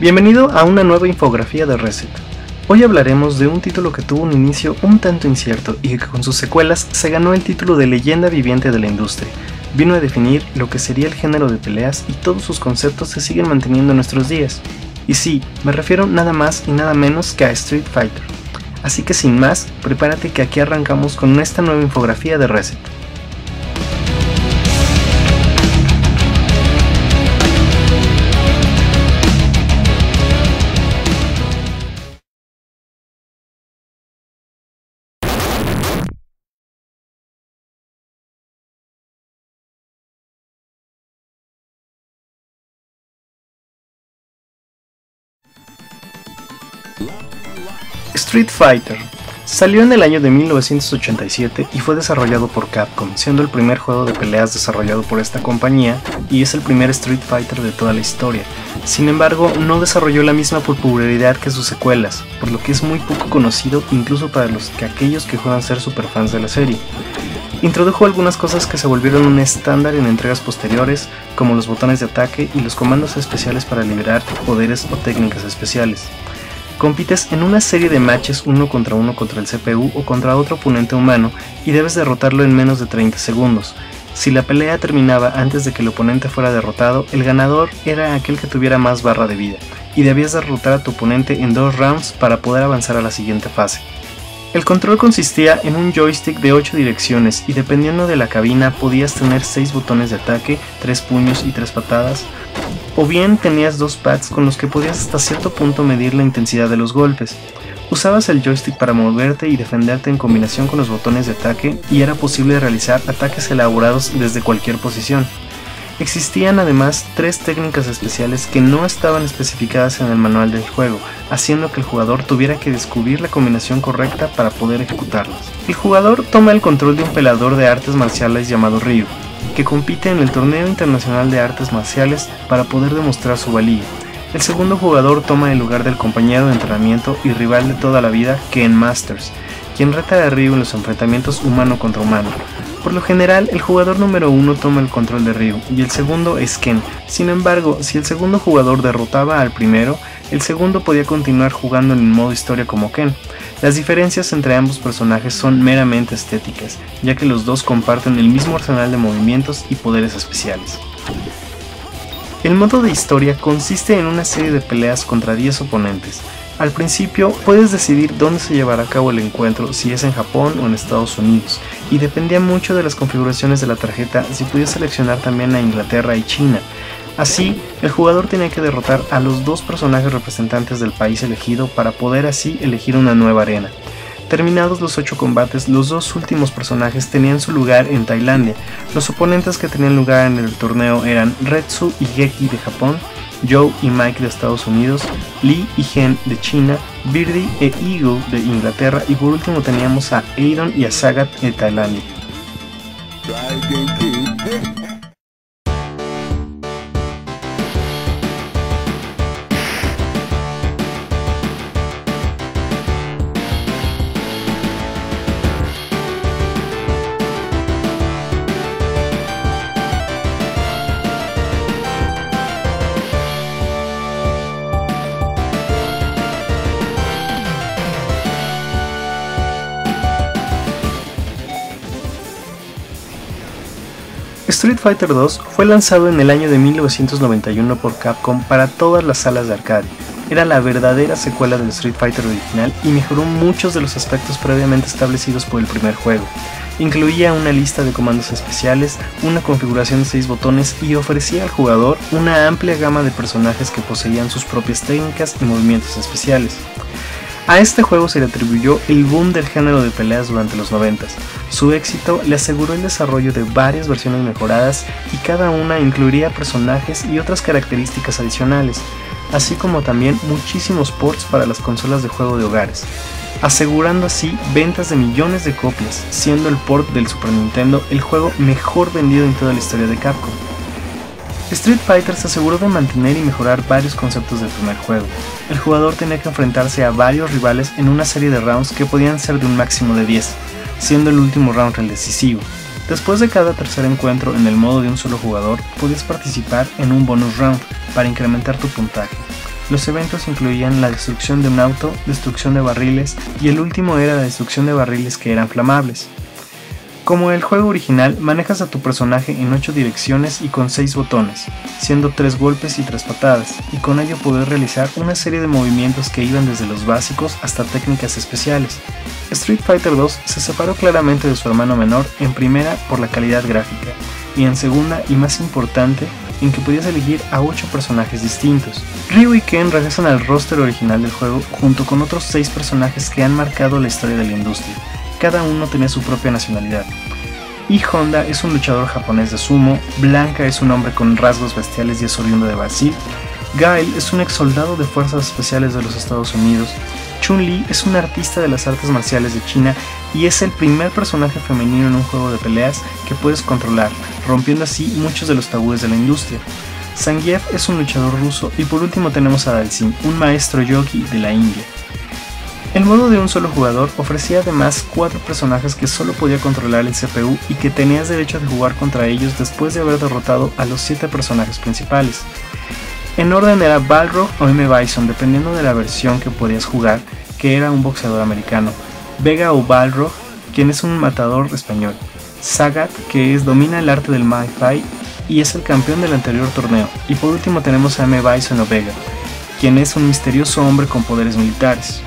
Bienvenido a una nueva infografía de Reset. Hoy hablaremos de un título que tuvo un inicio un tanto incierto y que con sus secuelas se ganó el título de leyenda viviente de la industria. Vino a definir lo que sería el género de peleas y todos sus conceptos se siguen manteniendo en nuestros días. Y sí, me refiero nada más y nada menos que a Street Fighter. Así que sin más, prepárate que aquí arrancamos con esta nueva infografía de Reset. Street Fighter salió en el año de 1987 y fue desarrollado por Capcom, siendo el primer juego de peleas desarrollado por esta compañía y es el primer Street Fighter de toda la historia. Sin embargo, no desarrolló la misma popularidad que sus secuelas, por lo que es muy poco conocido incluso para aquellos que juegan ser superfans de la serie. Introdujo algunas cosas que se volvieron un estándar en entregas posteriores, como los botones de ataque y los comandos especiales para liberar poderes o técnicas especiales. Compites en una serie de matches uno contra el CPU o contra otro oponente humano y debes derrotarlo en menos de 30 segundos. Si la pelea terminaba antes de que el oponente fuera derrotado, el ganador era aquel que tuviera más barra de vida, y debías derrotar a tu oponente en 2 rounds para poder avanzar a la siguiente fase. El control consistía en un joystick de 8 direcciones y dependiendo de la cabina podías tener 6 botones de ataque, 3 puños y 3 patadas, o bien tenías 2 pads con los que podías hasta cierto punto medir la intensidad de los golpes. Usabas el joystick para moverte y defenderte en combinación con los botones de ataque y era posible realizar ataques elaborados desde cualquier posición. Existían además 3 técnicas especiales que no estaban especificadas en el manual del juego, haciendo que el jugador tuviera que descubrir la combinación correcta para poder ejecutarlas. El jugador toma el control de un peleador de artes marciales llamado Ryu, que compite en el Torneo Internacional de Artes Marciales para poder demostrar su valía. El segundo jugador toma el lugar del compañero de entrenamiento y rival de toda la vida, Ken Masters, quien reta a Ryu en los enfrentamientos humano contra humano. Por lo general, el jugador número 1 toma el control de Ryu y el segundo es Ken. Sin embargo, si el segundo jugador derrotaba al primero, el segundo podía continuar jugando en el modo historia como Ken. Las diferencias entre ambos personajes son meramente estéticas, ya que los dos comparten el mismo arsenal de movimientos y poderes especiales. El modo de historia consiste en una serie de peleas contra 10 oponentes. Al principio puedes decidir dónde se llevará a cabo el encuentro, si es en Japón o en Estados Unidos, y dependía mucho de las configuraciones de la tarjeta si podías seleccionar también a Inglaterra y China. Así, el jugador tenía que derrotar a los 2 personajes representantes del país elegido para poder así elegir una nueva arena. Terminados los 8 combates, los 2 últimos personajes tenían su lugar en Tailandia. Los oponentes que tenían lugar en el torneo eran Retsu y Geki de Japón, Joe y Mike de Estados Unidos, Lee y Gen de China, Birdie e Eagle de Inglaterra y por último teníamos a Aidon y a Sagat de Tailandia. Street Fighter 2 fue lanzado en el año de 1991 por Capcom para todas las salas de arcade. Era la verdadera secuela del Street Fighter original y mejoró muchos de los aspectos previamente establecidos por el primer juego. Incluía una lista de comandos especiales, una configuración de 6 botones y ofrecía al jugador una amplia gama de personajes que poseían sus propias técnicas y movimientos especiales. A este juego se le atribuyó el boom del género de peleas durante los 90s. Su éxito le aseguró el desarrollo de varias versiones mejoradas y cada una incluiría personajes y otras características adicionales, así como también muchísimos ports para las consolas de juego de hogares, asegurando así ventas de millones de copias, siendo el port del Super Nintendo el juego mejor vendido en toda la historia de Capcom. Street Fighter se aseguró de mantener y mejorar varios conceptos del primer juego. El jugador tenía que enfrentarse a varios rivales en una serie de rounds que podían ser de un máximo de 10, siendo el último round el decisivo. Después de cada tercer encuentro en el modo de un solo jugador, podías participar en un bonus round para incrementar tu puntaje. Los eventos incluían la destrucción de un auto, destrucción de barriles y el último era la destrucción de barriles que eran flamables. Como en el juego original, manejas a tu personaje en 8 direcciones y con 6 botones, siendo 3 golpes y 3 patadas, y con ello poder realizar una serie de movimientos que iban desde los básicos hasta técnicas especiales. Street Fighter 2 se separó claramente de su hermano menor, en primera por la calidad gráfica, y en segunda y más importante, en que podías elegir a 8 personajes distintos. Ryu y Ken regresan al roster original del juego junto con otros 6 personajes que han marcado la historia de la industria. Cada uno tenía su propia nacionalidad. Y Honda es un luchador japonés de sumo, Blanca es un hombre con rasgos bestiales y es oriundo de Brasil, Guile es un ex soldado de fuerzas especiales de los Estados Unidos, Chun-Li es una artista de las artes marciales de China y es el primer personaje femenino en un juego de peleas que puedes controlar, rompiendo así muchos de los tabúes de la industria. Zangief es un luchador ruso y por último tenemos a Dalsim, un maestro yogi de la India. El modo de un solo jugador ofrecía además 4 personajes que solo podía controlar el CPU y que tenías derecho de jugar contra ellos después de haber derrotado a los 7 personajes principales. En orden era Balrog o M. Bison dependiendo de la versión que podías jugar, que era un boxeador americano, Vega o Balrog, quien es un matador español, Sagat, que domina el arte del Muay Thai y es el campeón del anterior torneo, y por último tenemos a M. Bison o Vega, quien es un misterioso hombre con poderes militares.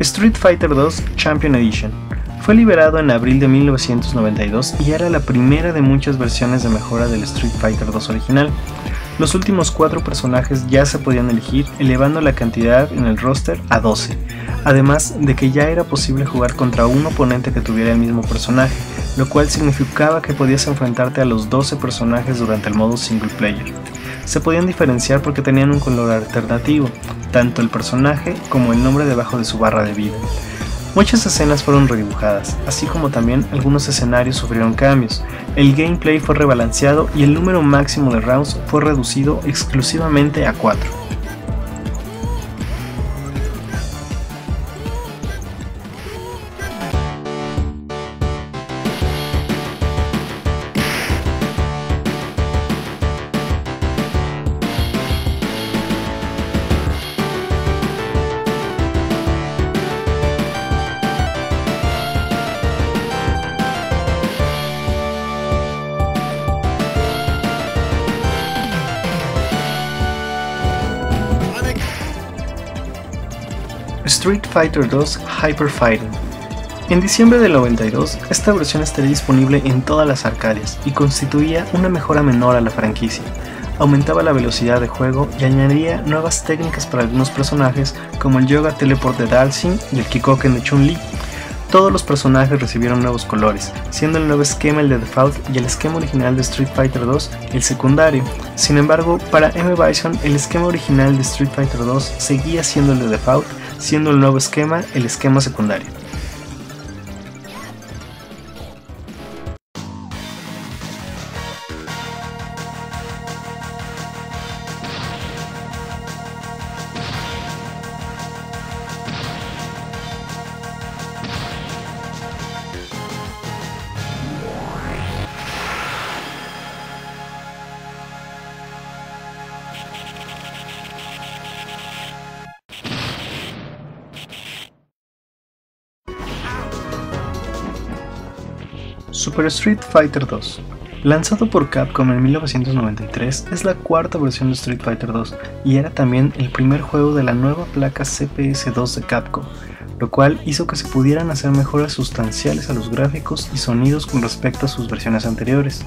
Street Fighter 2 Champion Edition fue liberado en abril de 1992 y era la primera de muchas versiones de mejora del Street Fighter 2 original. Los últimos 4 personajes ya se podían elegir, elevando la cantidad en el roster a 12, además de que ya era posible jugar contra un oponente que tuviera el mismo personaje, lo cual significaba que podías enfrentarte a los 12 personajes durante el modo single player. Se podían diferenciar porque tenían un color alternativo, tanto el personaje como el nombre debajo de su barra de vida. Muchas escenas fueron redibujadas, así como también algunos escenarios sufrieron cambios, el gameplay fue rebalanceado y el número máximo de rounds fue reducido exclusivamente a 4. Street Fighter 2 Hyper Fighting. En diciembre del 92, esta versión estaría disponible en todas las arcades y constituía una mejora menor a la franquicia. Aumentaba la velocidad de juego y añadía nuevas técnicas para algunos personajes como el Yoga Teleport de Dalsim y el Kikoken de Chun-Li. Todos los personajes recibieron nuevos colores, siendo el nuevo esquema el de default y el esquema original de Street Fighter 2 el secundario. Sin embargo, para M. Bison el esquema original de Street Fighter 2 seguía siendo el de default, siendo el nuevo esquema el esquema secundario. Super Street Fighter 2. Lanzado por Capcom en 1993, es la cuarta versión de Street Fighter 2 y era también el primer juego de la nueva placa CPS-2 de Capcom, lo cual hizo que se pudieran hacer mejoras sustanciales a los gráficos y sonidos con respecto a sus versiones anteriores.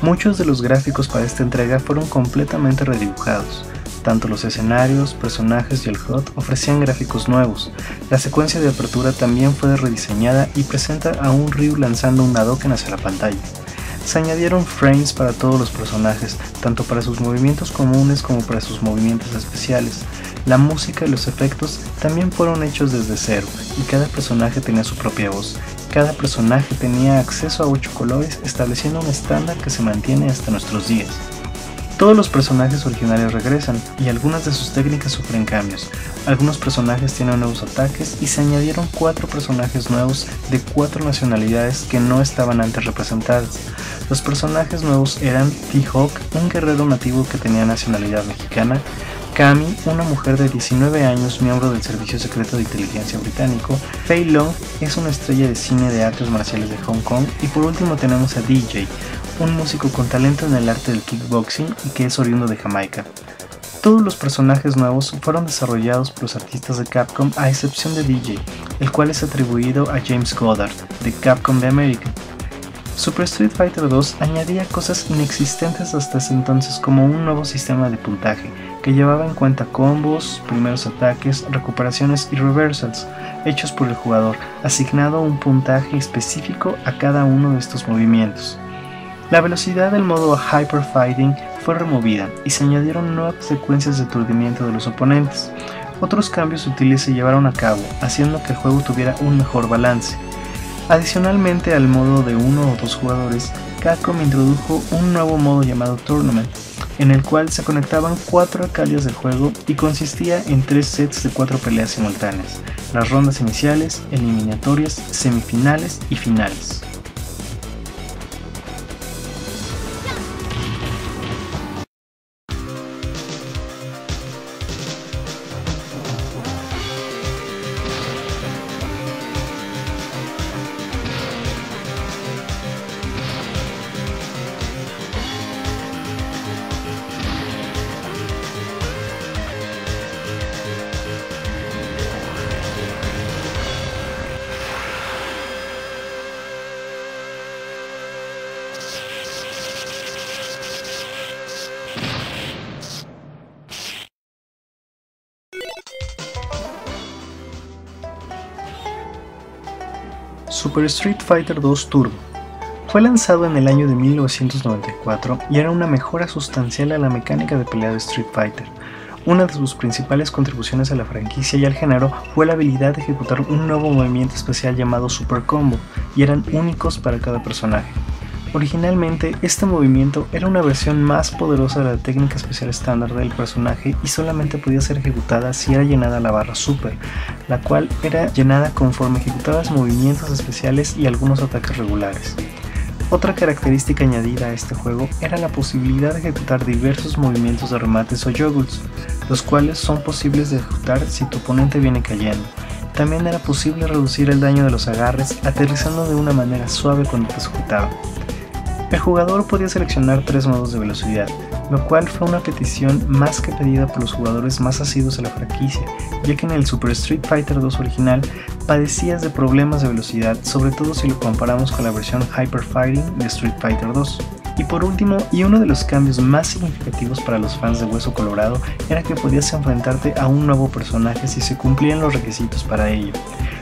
Muchos de los gráficos para esta entrega fueron completamente redibujados. Tanto los escenarios, personajes y el HUD ofrecían gráficos nuevos. La secuencia de apertura también fue rediseñada y presenta a un Ryu lanzando un Hadouken hacia la pantalla. Se añadieron frames para todos los personajes, tanto para sus movimientos comunes como para sus movimientos especiales. La música y los efectos también fueron hechos desde cero, y cada personaje tenía su propia voz. Cada personaje tenía acceso a 8 colores, estableciendo un estándar que se mantiene hasta nuestros días. Todos los personajes originales regresan, y algunas de sus técnicas sufren cambios. Algunos personajes tienen nuevos ataques y se añadieron 4 personajes nuevos de 4 nacionalidades que no estaban antes representadas. Los personajes nuevos eran T-Hawk, un guerrero nativo que tenía nacionalidad mexicana, Cammy, una mujer de 19 años, miembro del Servicio Secreto de Inteligencia británico, Fei Long es una estrella de cine de artes marciales de Hong Kong, y por último tenemos a DJ, un músico con talento en el arte del kickboxing y que es oriundo de Jamaica. Todos los personajes nuevos fueron desarrollados por los artistas de Capcom a excepción de DJ, el cual es atribuido a James Goddard, de Capcom de América. Super Street Fighter 2 añadía cosas inexistentes hasta ese entonces, como un nuevo sistema de puntaje, que llevaba en cuenta combos, primeros ataques, recuperaciones y reversals, hechos por el jugador, asignado un puntaje específico a cada uno de estos movimientos. La velocidad del modo Hyper Fighting fue removida y se añadieron nuevas secuencias de aturdimiento de los oponentes. Otros cambios sutiles se llevaron a cabo, haciendo que el juego tuviera un mejor balance. Adicionalmente al modo de 1 o 2 jugadores, Capcom introdujo un nuevo modo llamado Tournament, en el cual se conectaban 4 alcaldías del juego y consistía en 3 sets de 4 peleas simultáneas: las rondas iniciales, eliminatorias, semifinales y finales. Super Street Fighter 2 Turbo fue lanzado en el año de 1994 y era una mejora sustancial a la mecánica de pelea de Street Fighter. Una de sus principales contribuciones a la franquicia y al género fue la habilidad de ejecutar un nuevo movimiento especial llamado Super Combo, y eran únicos para cada personaje. Originalmente, este movimiento era una versión más poderosa de la técnica especial estándar del personaje y solamente podía ser ejecutada si era llenada la barra Super, la cual era llenada conforme ejecutabas movimientos especiales y algunos ataques regulares. Otra característica añadida a este juego era la posibilidad de ejecutar diversos movimientos de remates o juggles, los cuales son posibles de ejecutar si tu oponente viene cayendo. También era posible reducir el daño de los agarres aterrizando de una manera suave cuando te ejecutaba. El jugador podía seleccionar 3 modos de velocidad, lo cual fue una petición más que pedida por los jugadores más asiduos a la franquicia, ya que en el Super Street Fighter 2 original padecías de problemas de velocidad, sobre todo si lo comparamos con la versión Hyper Fighting de Street Fighter 2. Y por último, y uno de los cambios más significativos para los fans de Hueso Colorado, era que podías enfrentarte a un nuevo personaje si se cumplían los requisitos para ello.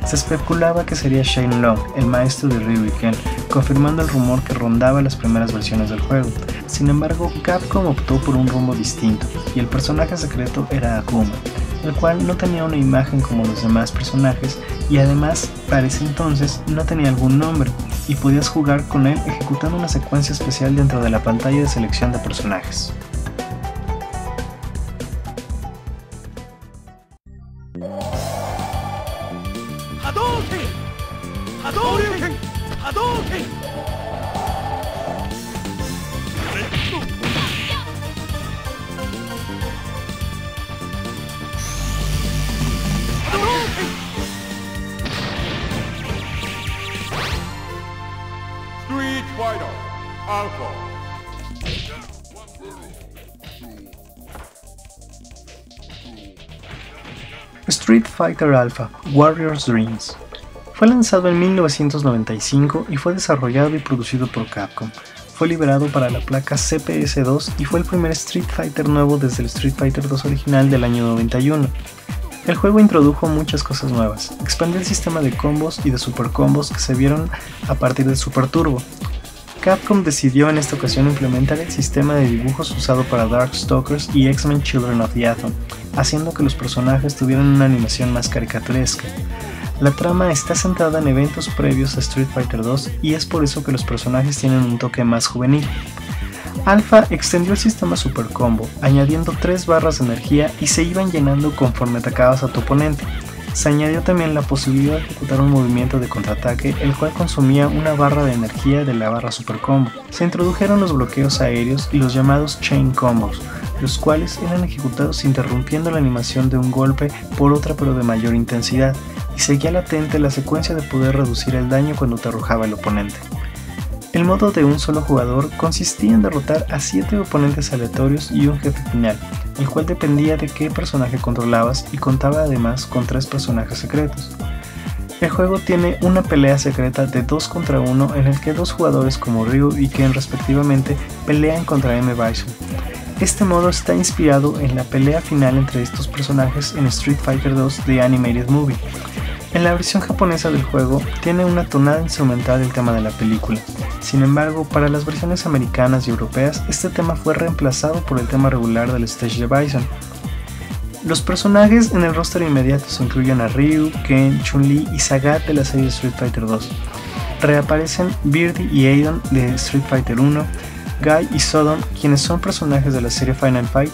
Se especulaba que sería Shane Long, el maestro de Ryu y Ken, confirmando el rumor que rondaba las primeras versiones del juego. Sin embargo, Capcom optó por un rumbo distinto, y el personaje secreto era Akuma, el cual no tenía una imagen como los demás personajes, y además, para ese entonces, no tenía algún nombre, y podías jugar con él ejecutando una secuencia especial dentro de la pantalla de selección de personajes. Hadouken! Hadouken! Hadouken! Hadouken! Street Fighter Alpha. Street Fighter Alpha Warrior's Dreams fue lanzado en 1995 y fue desarrollado y producido por Capcom. Fue liberado para la placa CPS-2 y fue el primer Street Fighter nuevo desde el Street Fighter 2 original del año 91. El juego introdujo muchas cosas nuevas, expandió el sistema de combos y de super combos que se vieron a partir de Super Turbo. Capcom decidió en esta ocasión implementar el sistema de dibujos usado para Darkstalkers y X-Men Children of the Atom, haciendo que los personajes tuvieran una animación más caricaturesca. La trama está centrada en eventos previos a Street Fighter 2 y es por eso que los personajes tienen un toque más juvenil. Alpha extendió el sistema Super Combo, añadiendo 3 barras de energía y se iban llenando conforme atacabas a tu oponente. Se añadió también la posibilidad de ejecutar un movimiento de contraataque, el cual consumía una barra de energía de la barra Super Combo. Se introdujeron los bloqueos aéreos y los llamados Chain Combos, los cuales eran ejecutados interrumpiendo la animación de un golpe por otra pero de mayor intensidad, y seguía latente la secuencia de poder reducir el daño cuando te arrojaba el oponente. El modo de un solo jugador consistía en derrotar a 7 oponentes aleatorios y un jefe final, el cual dependía de qué personaje controlabas y contaba además con 3 personajes secretos. El juego tiene una pelea secreta de 2 contra 1 en el que 2 jugadores como Ryu y Ken respectivamente pelean contra M. Bison. Este modo está inspirado en la pelea final entre estos personajes en Street Fighter 2 The Animated Movie. En la versión japonesa del juego tiene una tonada instrumental del tema de la película. Sin embargo, para las versiones americanas y europeas, este tema fue reemplazado por el tema regular del stage de Bison. Los personajes en el roster inmediato se incluyen a Ryu, Ken, Chun-Li y Sagat de la serie Street Fighter 2. Reaparecen Birdie y Aidon de Street Fighter 1, Guy y Sodom, quienes son personajes de la serie Final Fight,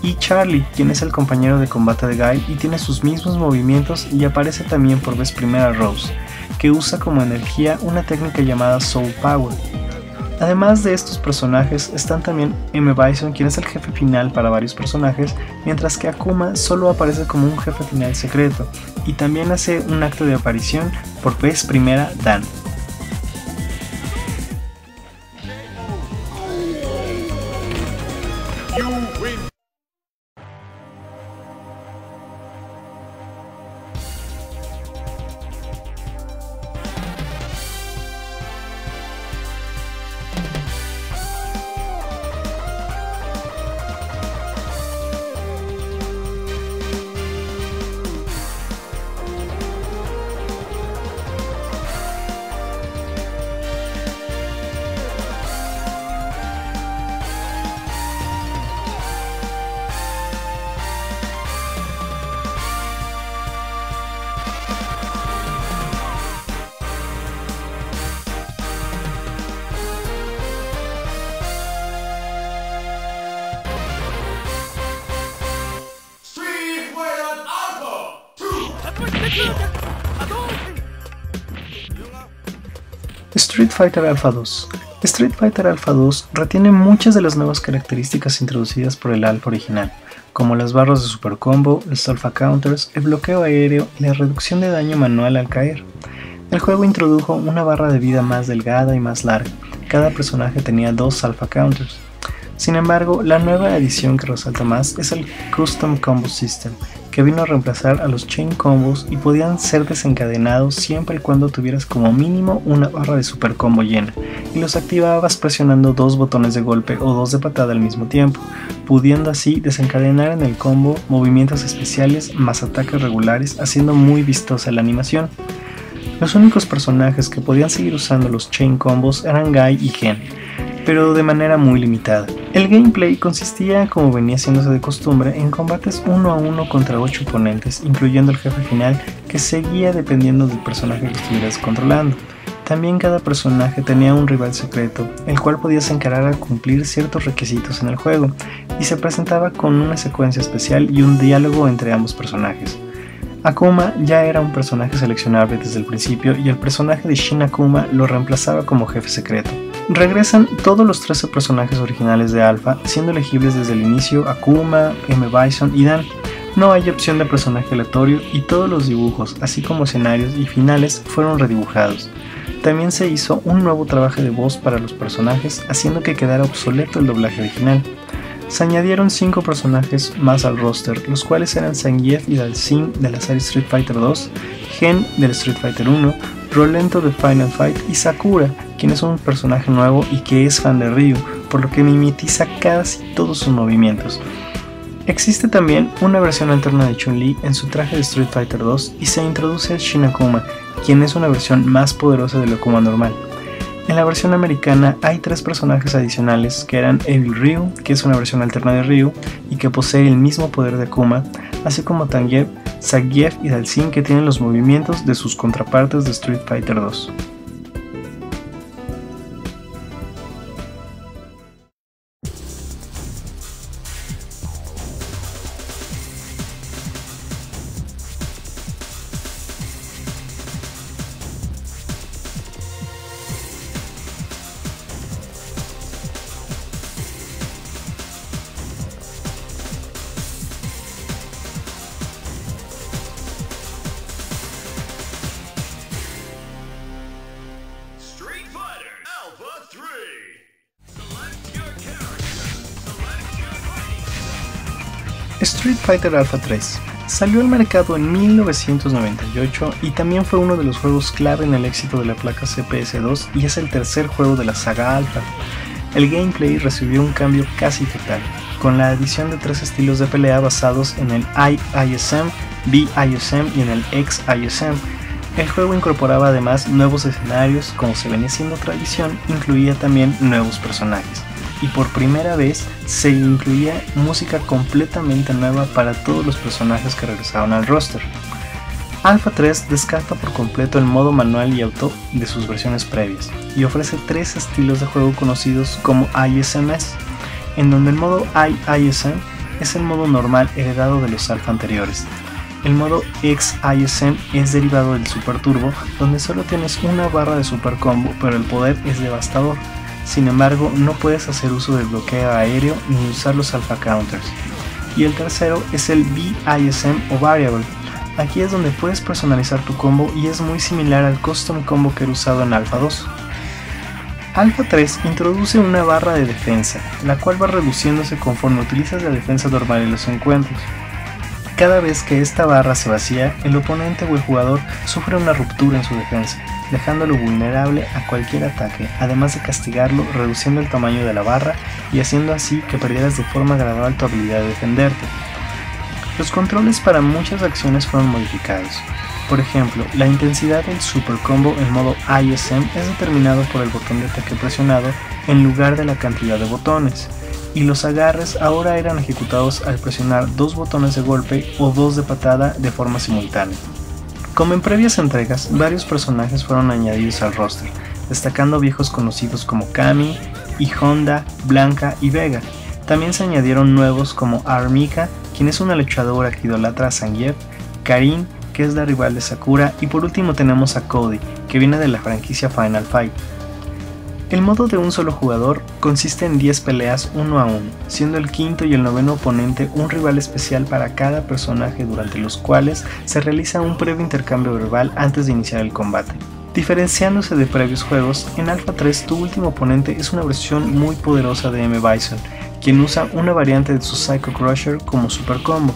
y Charlie, quien es el compañero de combate de Guy y tiene sus mismos movimientos, y aparece también por vez primera Rose, que usa como energía una técnica llamada Soul Power. Además de estos personajes están también M. Bison, quien es el jefe final para varios personajes, mientras que Akuma solo aparece como un jefe final secreto, y también hace un acto de aparición por vez primera Dan. Street Fighter Alpha 2. Street Fighter Alpha 2 retiene muchas de las nuevas características introducidas por el Alpha original, como las barras de Super Combo, los Alpha Counters, el bloqueo aéreo y la reducción de daño manual al caer. El juego introdujo una barra de vida más delgada y más larga. Cada personaje tenía 2 Alpha Counters. Sin embargo, la nueva adición que resalta más es el Custom Combo System, que vino a reemplazar a los Chain Combos y podían ser desencadenados siempre y cuando tuvieras como mínimo una barra de Super Combo llena, y los activabas presionando 2 botones de golpe o 2 de patada al mismo tiempo, pudiendo así desencadenar en el combo movimientos especiales más ataques regulares, haciendo muy vistosa la animación. Los únicos personajes que podían seguir usando los Chain Combos eran Guy y Ken, pero de manera muy limitada. El gameplay consistía, como venía siéndose de costumbre, en combates 1 a 1 contra 8 oponentes, incluyendo el jefe final, que seguía dependiendo del personaje que estuvieras controlando. También cada personaje tenía un rival secreto, el cual podías encarar al cumplir ciertos requisitos en el juego, y se presentaba con una secuencia especial y un diálogo entre ambos personajes. Akuma ya era un personaje seleccionable desde el principio y el personaje de Shin Akuma lo reemplazaba como jefe secreto. Regresan todos los 13 personajes originales de Alpha, siendo elegibles desde el inicio Akuma, M. Bison y Dan. No hay opción de personaje aleatorio y todos los dibujos, así como escenarios y finales, fueron redibujados. También se hizo un nuevo trabajo de voz para los personajes, haciendo que quedara obsoleto el doblaje original. Se añadieron 5 personajes más al roster, los cuales eran Zangief y Dalsim de la serie Street Fighter 2, Gen del Street Fighter 1, Rolento de Final Fight y Sakura, quien es un personaje nuevo y que es fan de Ryu, por lo que mimetiza casi todos sus movimientos. Existe también una versión alterna de Chun-Li en su traje de Street Fighter 2 y se introduce a Shin Akuma, quien es una versión más poderosa del Akuma normal. En la versión americana hay 3 personajes adicionales que eran Evil Ryu, que es una versión alterna de Ryu y que posee el mismo poder de Akuma, así como Zangief, y Dhalsim, que tienen los movimientos de sus contrapartes de Street Fighter 2. Street Fighter Alpha 3 salió al mercado en 1998 y también fue uno de los juegos clave en el éxito de la placa CPS2 y es el tercer juego de la saga Alpha. El gameplay recibió un cambio casi total, con la adición de 3 estilos de pelea basados en el IISM, BISM y en el XISM. El juego incorporaba además nuevos escenarios, como se venía siendo tradición, incluía también nuevos personajes. Y por primera vez se incluía música completamente nueva para todos los personajes que regresaron al roster. Alpha 3 descarta por completo el modo manual y auto de sus versiones previas y ofrece 3 estilos de juego conocidos como ISMs, en donde el modo IISM es el modo normal heredado de los Alpha anteriores. El modo XISM es derivado del Super Turbo, donde solo tienes una barra de super combo, pero el poder es devastador. Sin embargo, no puedes hacer uso del bloqueo aéreo ni usar los Alpha Counters. Y el tercero es el BISM o Variable. Aquí es donde puedes personalizar tu combo y es muy similar al Custom Combo que era usado en Alpha 2. Alpha 3 introduce una barra de defensa, la cual va reduciéndose conforme utilizas la defensa normal en los encuentros. Cada vez que esta barra se vacía, el oponente o el jugador sufre una ruptura en su defensa, dejándolo vulnerable a cualquier ataque, además de castigarlo reduciendo el tamaño de la barra y haciendo así que perdieras de forma gradual tu habilidad de defenderte. Los controles para muchas acciones fueron modificados. Por ejemplo, la intensidad del Super Combo en modo ISM es determinado por el botón de ataque presionado en lugar de la cantidad de botones, y los agarres ahora eran ejecutados al presionar 2 botones de golpe o 2 de patada de forma simultánea. Como en previas entregas, varios personajes fueron añadidos al roster, destacando viejos conocidos como Kami, y Honda, Blanca y Vega. También se añadieron nuevos como Armika, quien es una luchadora que idolatra a Zangief, Karin, que es la rival de Sakura, y por último tenemos a Cody, que viene de la franquicia Final Fight. El modo de un solo jugador consiste en 10 peleas 1 a 1, siendo el quinto y el noveno oponente un rival especial para cada personaje, durante los cuales se realiza un previo intercambio verbal antes de iniciar el combate. Diferenciándose de previos juegos, en Alpha 3 tu último oponente es una versión muy poderosa de M. Bison, quien usa una variante de su Psycho Crusher como super combo.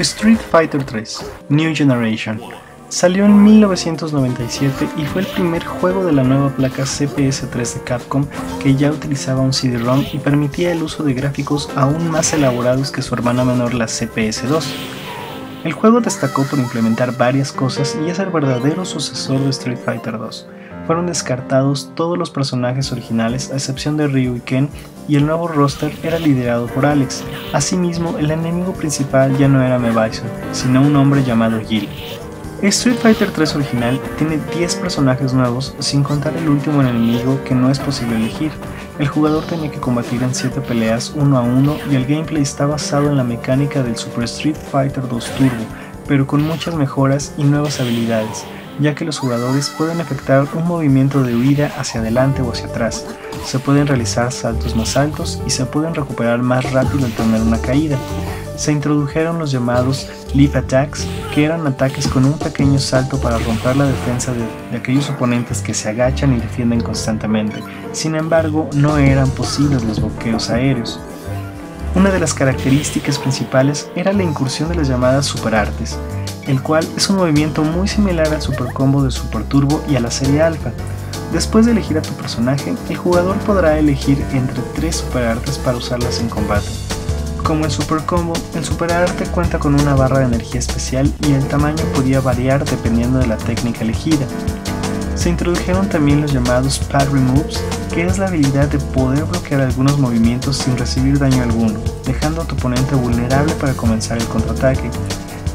Street Fighter 3 New Generation salió en 1997 y fue el primer juego de la nueva placa CPS3 de Capcom que ya utilizaba un CD-ROM y permitía el uso de gráficos aún más elaborados que su hermana menor, la CPS2. El juego destacó por implementar varias cosas y es el verdadero sucesor de Street Fighter 2. Fueron descartados todos los personajes originales a excepción de Ryu y Ken, y el nuevo roster era liderado por Alex. Asimismo, el enemigo principal ya no era M. Bison, sino un hombre llamado Gil. Street Fighter 3 original tiene 10 personajes nuevos, sin contar el último enemigo que no es posible elegir. El jugador tenía que combatir en 7 peleas 1 a 1 y el gameplay está basado en la mecánica del Super Street Fighter 2 Turbo, pero con muchas mejoras y nuevas habilidades, ya que los jugadores pueden efectuar un movimiento de huida hacia adelante o hacia atrás, se pueden realizar saltos más altos y se pueden recuperar más rápido al tener una caída. se introdujeron los llamados Leap Attacks, que eran ataques con un pequeño salto para romper la defensa de aquellos oponentes que se agachan y defienden constantemente. Sin embargo, no eran posibles los bloqueos aéreos. Una de las características principales era la incursión de las llamadas Super Artes, el cual es un movimiento muy similar al Super Combo de Super Turbo y a la serie Alpha. Después de elegir a tu personaje, el jugador podrá elegir entre 3 Super Artes para usarlas en combate. Como el Super Combo, el Super Arte cuenta con una barra de energía especial y el tamaño podía variar dependiendo de la técnica elegida. Se introdujeron también los llamados Pad Removes, que es la habilidad de poder bloquear algunos movimientos sin recibir daño alguno, dejando a tu oponente vulnerable para comenzar el contraataque.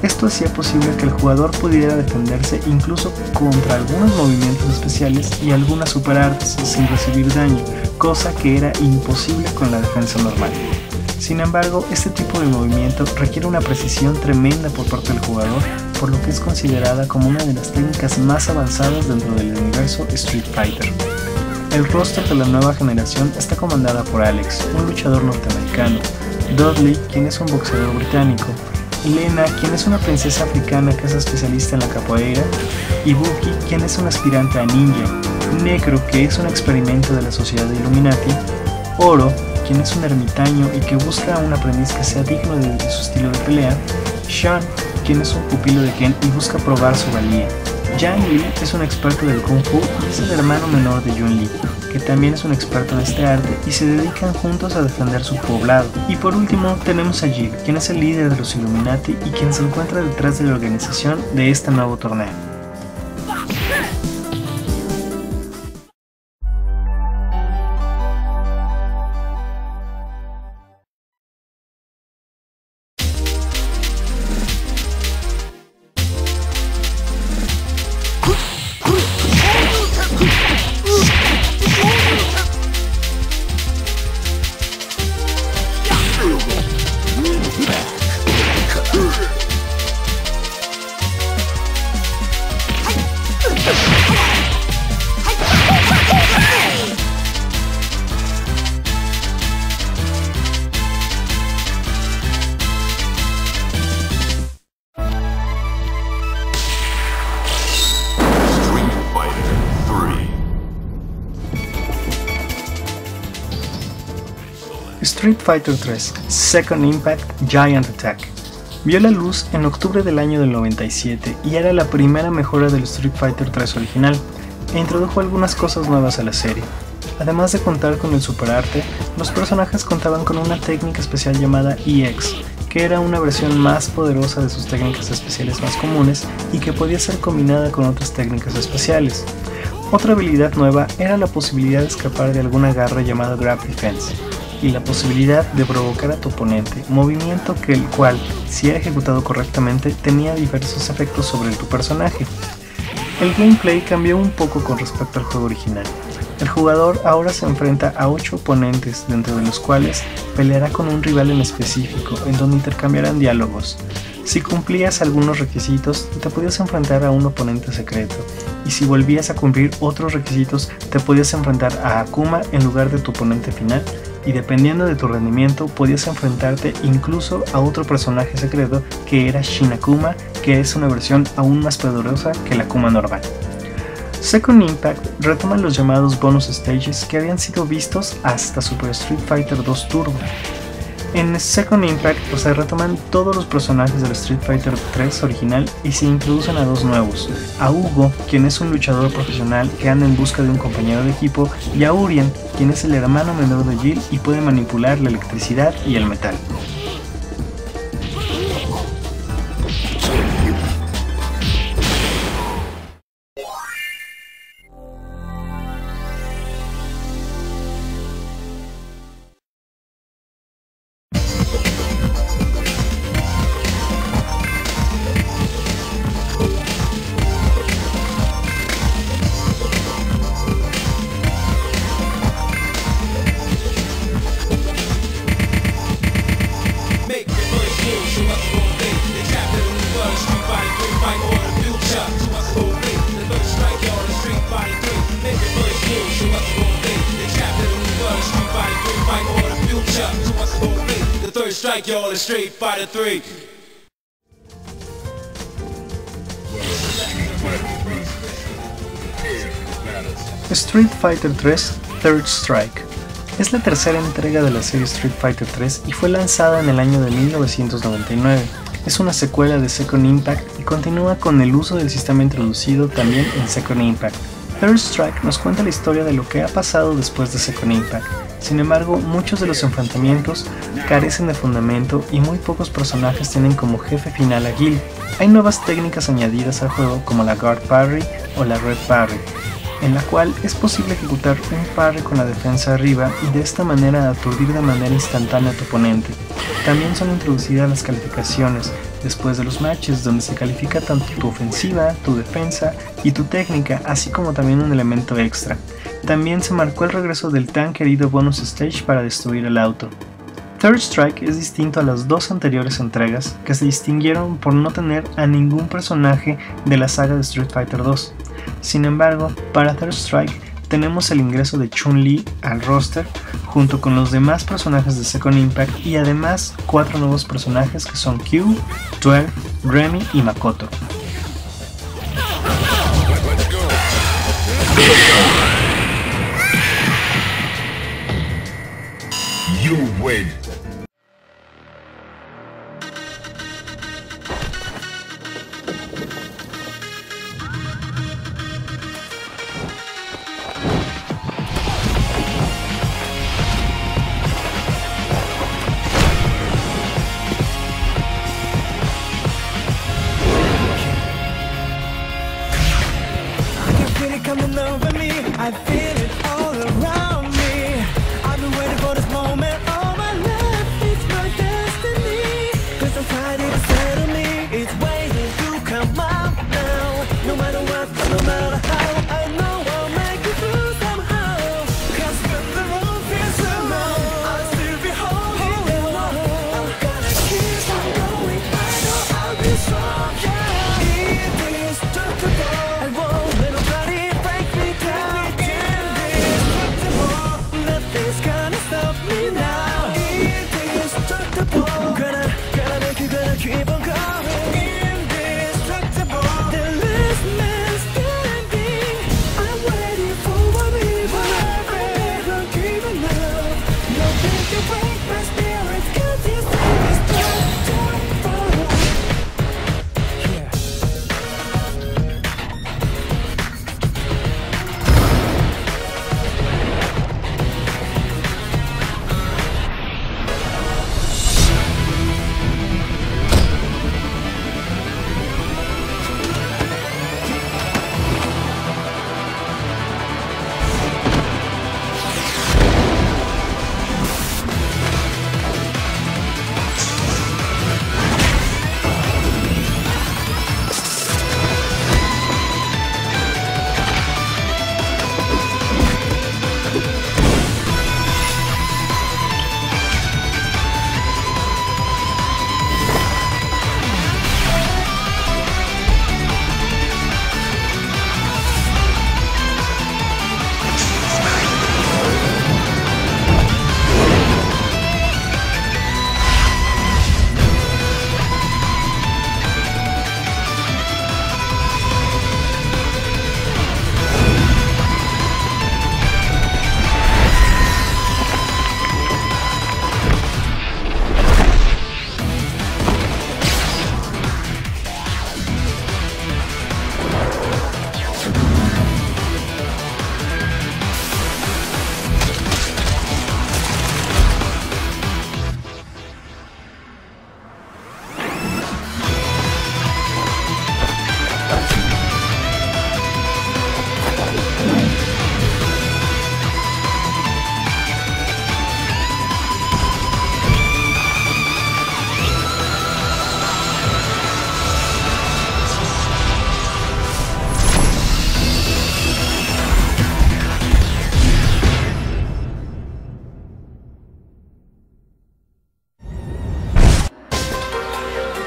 Esto hacía posible que el jugador pudiera defenderse incluso contra algunos movimientos especiales y algunas super artes sin recibir daño, cosa que era imposible con la defensa normal. Sin embargo, este tipo de movimiento requiere una precisión tremenda por parte del jugador, por lo que es considerada como una de las técnicas más avanzadas dentro del universo Street Fighter. El roster de la nueva generación está comandada por Alex, un luchador norteamericano, Dudley, quien es un boxeador británico, Lena, quien es una princesa africana que es especialista en la capoeira, y Buki, quien es un aspirante a ninja, Necro, que es un experimento de la sociedad de Illuminati, Oro, quien es un ermitaño y que busca a un aprendiz que sea digno de su estilo de pelea, Sean, quien es un pupilo de Ken y busca probar su valía. Yang Li es un experto del Kung Fu y es el hermano menor de Yun Li, que también es un experto en este arte y se dedican juntos a defender su poblado. Y por último tenemos a Jill, quien es el líder de los Illuminati y quien se encuentra detrás de la organización de este nuevo torneo. Street Fighter 3 Second Impact Giant Attack vio la luz en octubre del año del 97 y era la primera mejora del Street Fighter 3 original, e introdujo algunas cosas nuevas a la serie. Además de contar con el super arte, los personajes contaban con una técnica especial llamada EX, que era una versión más poderosa de sus técnicas especiales más comunes y que podía ser combinada con otras técnicas especiales. Otra habilidad nueva era la posibilidad de escapar de algún agarre llamado Grab Defense, y la posibilidad de provocar a tu oponente, movimiento que el cual, si era ejecutado correctamente, tenía diversos efectos sobre tu personaje. El gameplay cambió un poco con respecto al juego original. El jugador ahora se enfrenta a 8 oponentes, dentro de los cuales peleará con un rival en específico, en donde intercambiarán diálogos. Si cumplías algunos requisitos, te podías enfrentar a un oponente secreto, y si volvías a cumplir otros requisitos, te podías enfrentar a Akuma en lugar de tu oponente final, y dependiendo de tu rendimiento podías enfrentarte incluso a otro personaje secreto que era Shin Akuma, que es una versión aún más poderosa que la Akuma normal. Second Impact retoma los llamados bonus stages que habían sido vistos hasta Super Street Fighter 2 Turbo. En Second Impact se retoman todos los personajes del Street Fighter 3 original y se introducen a 2 nuevos, a Hugo, quien es un luchador profesional que anda en busca de un compañero de equipo, y a Urien, quien es el hermano menor de Jill y puede manipular la electricidad y el metal. strike y'all in Street Fighter 3. Street Fighter 3 Third Strike es la tercera entrega de la serie Street Fighter 3 y fue lanzada en el año de 1999. Es una secuela de Second Impact y continúa con el uso del sistema introducido también en Second Impact. Third Strike nos cuenta la historia de lo que ha pasado después de Second Impact. Sin embargo, muchos de los enfrentamientos carecen de fundamento y muy pocos personajes tienen como jefe final a Guile. Hay nuevas técnicas añadidas al juego como la Guard Parry o la Red Parry, en la cual es posible ejecutar un parry con la defensa arriba y de esta manera aturdir de manera instantánea a tu oponente. También son introducidas las calificaciones después de los matches, donde se califica tanto tu ofensiva, tu defensa y tu técnica, así como también un elemento extra. También se marcó el regreso del tan querido bonus stage para destruir el auto. Third Strike es distinto a las dos anteriores entregas, que se distinguieron por no tener a ningún personaje de la saga de Street Fighter 2. Sin embargo, para Third Strike tenemos el ingreso de Chun-Li al roster junto con los demás personajes de Second Impact y además 4 nuevos personajes que son Q, 12, Remy y Makoto. You win. Coming over me, I feel it all around me. I've been waiting for this moment all my life. It's my destiny. 'Cause I'm fighting to settle me. It's waiting to come out now. No matter what, no matter how, I know I'll make it through somehow. 'Cause when the road feels so long, I'll still be holding on. I'm gonna keep on going. I know I'll be strong. Yeah, indestructible. I won't let nobody break me down. Indestructible. Nothing's gonna stop me now. Indestructible. Gonna make you gonna keep on going. Indestructible. The last man standing. I'm waiting for my people. I'm never giving up. Nothing can break my spirit. 'Cause this thing is indestructible. Yeah.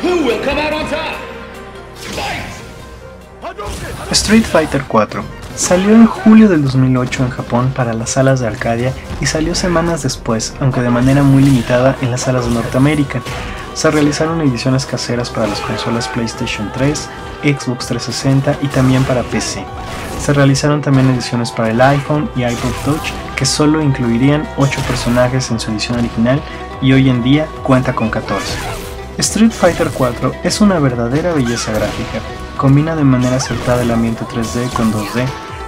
Who will come out on top? Fight! Street Fighter 4 Salió en julio del 2008 en Japón para las salas de Arcadia y salió semanas después, aunque de manera muy limitada, en las salas de Norteamérica. Se realizaron ediciones caseras para las consolas PlayStation 3, Xbox 360 y también para PC. Se realizaron también ediciones para el iPhone y iPod Touch que solo incluirían 8 personajes en su edición original y hoy en día cuenta con 14. Street Fighter 4 es una verdadera belleza gráfica. Combina de manera acertada el ambiente 3D con 2D,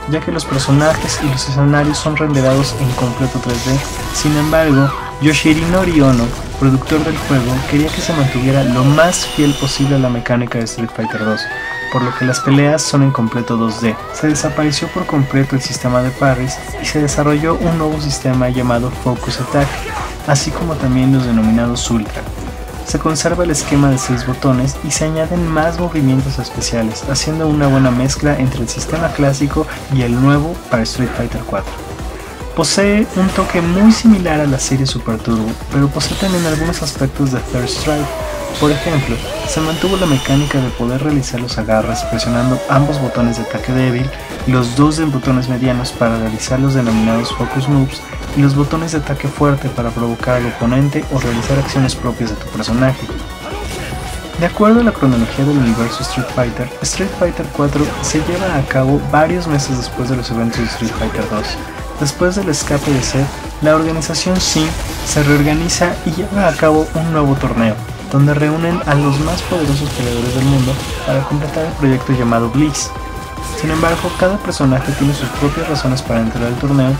ya que los personajes y los escenarios son renderados en completo 3D. Sin embargo, Yoshinori Ono, productor del juego, quería que se mantuviera lo más fiel posible a la mecánica de Street Fighter 2, por lo que las peleas son en completo 2D. Se desapareció por completo el sistema de parries y se desarrolló un nuevo sistema llamado Focus Attack, así como también los denominados Ultra. Se conserva el esquema de 6 botones y se añaden más movimientos especiales, haciendo una buena mezcla entre el sistema clásico y el nuevo para Street Fighter 4. Posee un toque muy similar a la serie Super Turbo, pero posee también algunos aspectos de Third Strike. Por ejemplo, se mantuvo la mecánica de poder realizar los agarres presionando ambos botones de ataque débil, los dos botones medianos para realizar los denominados Focus Moves y los botones de ataque fuerte para provocar al oponente o realizar acciones propias de tu personaje. De acuerdo a la cronología del universo Street Fighter 4 se lleva a cabo varios meses después de los eventos de Street Fighter 2. Después del escape de Seth, la organización SIM se reorganiza y lleva a cabo un nuevo torneo, donde reúnen a los más poderosos peleadores del mundo para completar el proyecto llamado Blitz. Sin embargo, cada personaje tiene sus propias razones para entrar al torneo,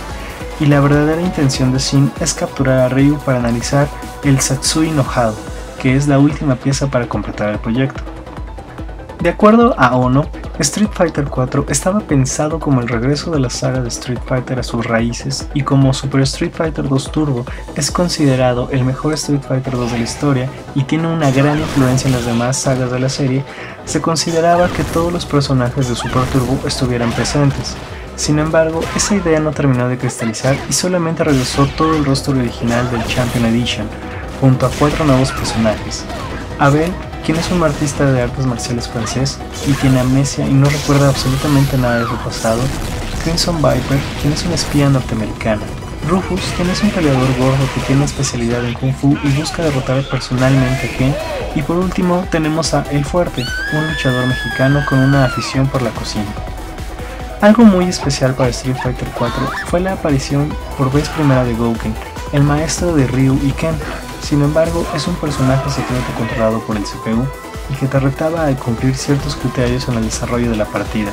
y la verdadera intención de SIM es capturar a Ryu para analizar el Satsui no Hado, que es la última pieza para completar el proyecto. De acuerdo a Ono, Street Fighter 4 estaba pensado como el regreso de la saga de Street Fighter a sus raíces, y como Super Street Fighter 2 Turbo es considerado el mejor Street Fighter 2 de la historia y tiene una gran influencia en las demás sagas de la serie, se consideraba que todos los personajes de Super Turbo estuvieran presentes. Sin embargo, esa idea no terminó de cristalizar y solamente regresó todo el roster original del Champion Edition, junto a 4 nuevos personajes. Abel, quien es un artista de artes marciales francés y tiene amnesia y no recuerda absolutamente nada de su pasado. Crimson Viper, quien es un espía norteamericana. Rufus, quien es un peleador gordo que tiene especialidad en Kung Fu y busca derrotar personalmente a Ken. Y por último tenemos a El Fuerte, un luchador mexicano con una afición por la cocina. Algo muy especial para Street Fighter 4 fue la aparición por vez primera de Gouken, el maestro de Ryu y Ken. Sin embargo, es un personaje secreto controlado por el CPU y que te retaba a cumplir ciertos criterios en el desarrollo de la partida,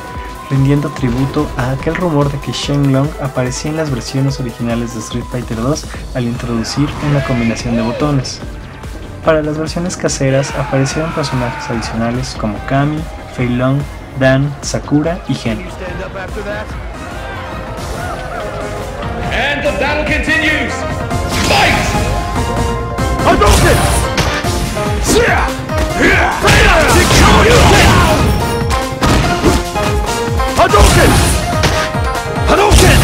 rindiendo tributo a aquel rumor de que Shenlong aparecía en las versiones originales de Street Fighter 2 al introducir una combinación de botones. Para las versiones caseras aparecieron personajes adicionales como Kami, Fei Long, Dan, Sakura y Gen. And the battle continues! Fight! Hadouken! Hadouken! Hadouken!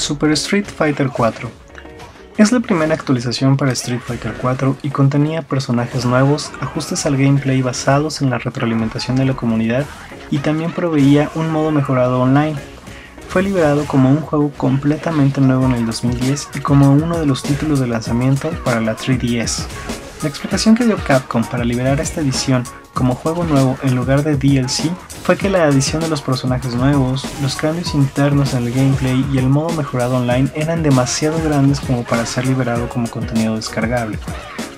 Super Street Fighter 4. Es la primera actualización para Street Fighter 4 y contenía personajes nuevos, ajustes al gameplay basados en la retroalimentación de la comunidad y también proveía un modo mejorado online. Fue liberado como un juego completamente nuevo en el 2010 y como uno de los títulos de lanzamiento para la 3DS. La explicación que dio Capcom para liberar esta edición como juego nuevo en lugar de DLC fue que la adición de los personajes nuevos, los cambios internos en el gameplay y el modo mejorado online eran demasiado grandes como para ser liberado como contenido descargable.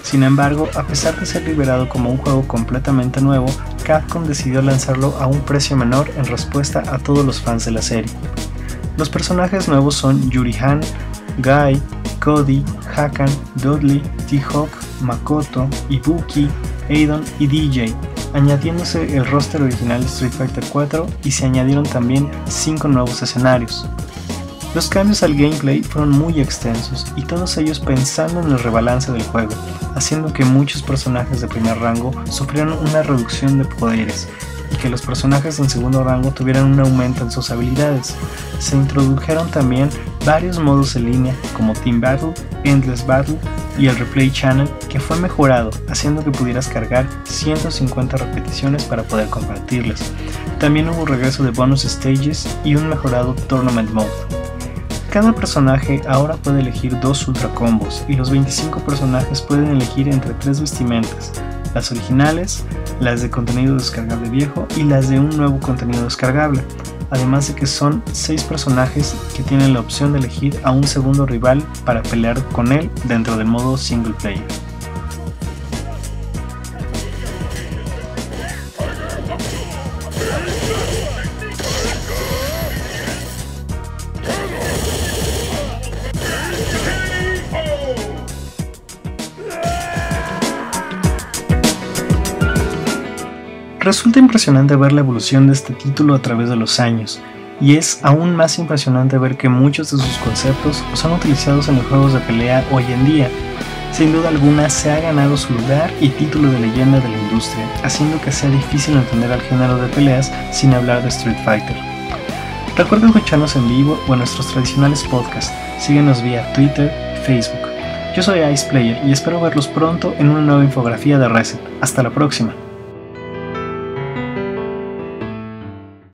Sin embargo, a pesar de ser liberado como un juego completamente nuevo, Capcom decidió lanzarlo a un precio menor en respuesta a todos los fans de la serie. Los personajes nuevos son Yuri-Han, Guy, Cody, Hakan, Dudley, T-Hawk, Makoto, Ibuki, Aidon y DJ, añadiéndose el roster original de Street Fighter 4 y se añadieron también 5 nuevos escenarios. Los cambios al gameplay fueron muy extensos y todos ellos pensando en el rebalance del juego, haciendo que muchos personajes de primer rango sufrieran una reducción de poderes y que los personajes en segundo rango tuvieran un aumento en sus habilidades. Se introdujeron también varios modos en línea como Team Battle, Endless Battle y el Replay Channel, que fue mejorado, haciendo que pudieras cargar 150 repeticiones para poder compartirlas. También hubo regreso de bonus stages y un mejorado Tournament Mode. Cada personaje ahora puede elegir 2 ultra combos y los 25 personajes pueden elegir entre 3 vestimentas, las originales, las de contenido descargable viejo y las de un nuevo contenido descargable, además de que son 6 personajes que tienen la opción de elegir a un segundo rival para pelear con él dentro del modo single player. Resulta impresionante ver la evolución de este título a través de los años, y es aún más impresionante ver que muchos de sus conceptos son utilizados en los juegos de pelea hoy en día. Sin duda alguna se ha ganado su lugar y título de leyenda de la industria, haciendo que sea difícil entender al género de peleas sin hablar de Street Fighter. Recuerda escucharnos en vivo o en nuestros tradicionales podcasts, síguenos vía Twitter y Facebook. Yo soy Iceplayer y espero verlos pronto en una nueva infografía de Reset. Hasta la próxima.